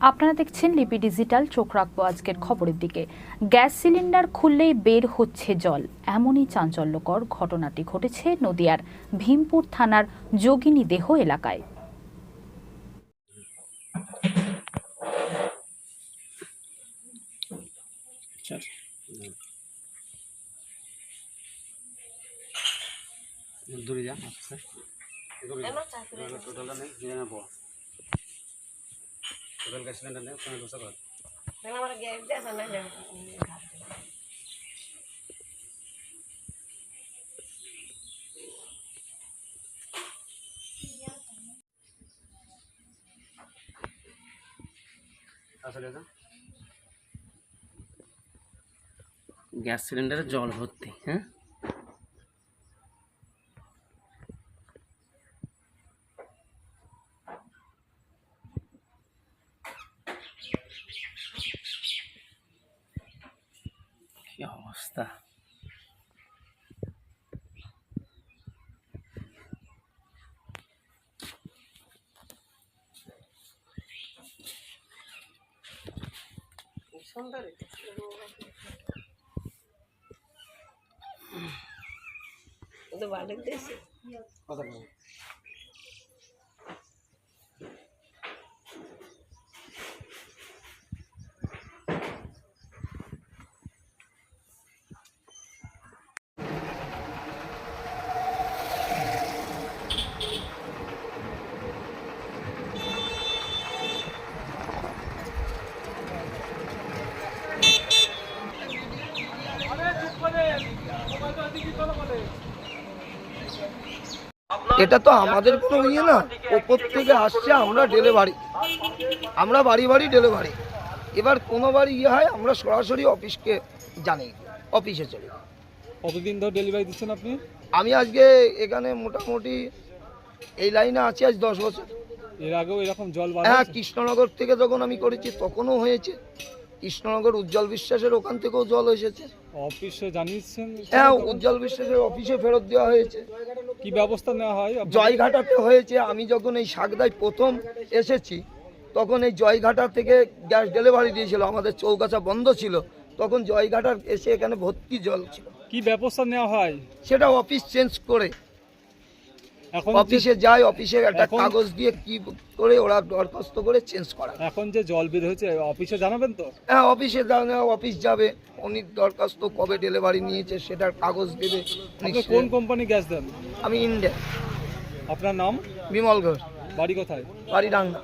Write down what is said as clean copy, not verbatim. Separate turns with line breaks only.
আপনারা দেখছেন লিপি ডিজিটাল। চোখ রাখবো আজকের খবরের দিকে। গ্যাস সিলিন্ডার খুললেই বের হচ্ছে জল, এমনই চাঞ্চল্যকর ঘটনাটি ঘটেছে নদিয়ার ভীমপুর থানার যোগিনীদেহ এলাকায়।
গ্যাস সিলিন্ডারে জল ভর্তি। হ্যাঁ, কি অবস্থা! সুন্দর
এটা তো আমাদের কোনো ইয়ে না, ওপর থেকে আসছে। আমরা ডেলিভারি, আমরা বাড়ি বাড়ি ডেলিভারি। এবার কোনো বাড়ি ইয়ে হয় আমরা সরাসরি অফিসকে জানি, অফিসে চলে।
কতদিন ধরে ডেলিভারি দিচ্ছেন আপনি?
আমি আজকে এখানে মোটামুটি এই লাইনে আছি আজ 10 বছর।
এর আগেও এরকম জল
হ্যাঁ, কৃষ্ণনগর থেকে যখন আমি করেছি তখনও হয়েছে। কৃষ্ণনগর উজ্জ্বল বিশ্বাসের ওখান থেকেও জল এসেছে।
অফিসে জানিয়েছেন?
হ্যাঁ, উজ্জ্বল বিশ্বাসের অফিসে ফেরত দেওয়া হয়েছে।
কি ব্যবস্থা নেওয়া হয়?
জয়ঘাটাতে হয়েছে। আমি যখন এই সাগদায় প্রথম এসেছি তখন এই জয়ঘাটা থেকে গ্যাস ডেলিভারি দিয়েছিল, আমাদের চৌগাছা বন্ধ ছিল, তখন জয়ঘাটার এসে এখানে ভর্তি জল ছিল।
কি ব্যবস্থা নেওয়া হয়?
সেটা অফিস চেঞ্জ করে
এখন
অফিসে যায়, অফিসে একটা কাগজ দিয়ে কি করে ওরা দরখাস্ত করে চেঞ্জ করা।
এখন যে জল বের হয়েছে অফিসে জানাবেন তো?
হ্যাঁ, অফিসে অফিস যাবে, উনি দরখাস্ত কবে ডেলিভারি নিয়েছে সেটার কাগজ দেবে।
আপনি কোন কোম্পানি গ্যাস দেন?
আমি ইন্ডিয়া।
আপনার নাম?
বিমল ঘোষ।
বাড়ি কোথায়?
বাড়ি ডাঙ্গা।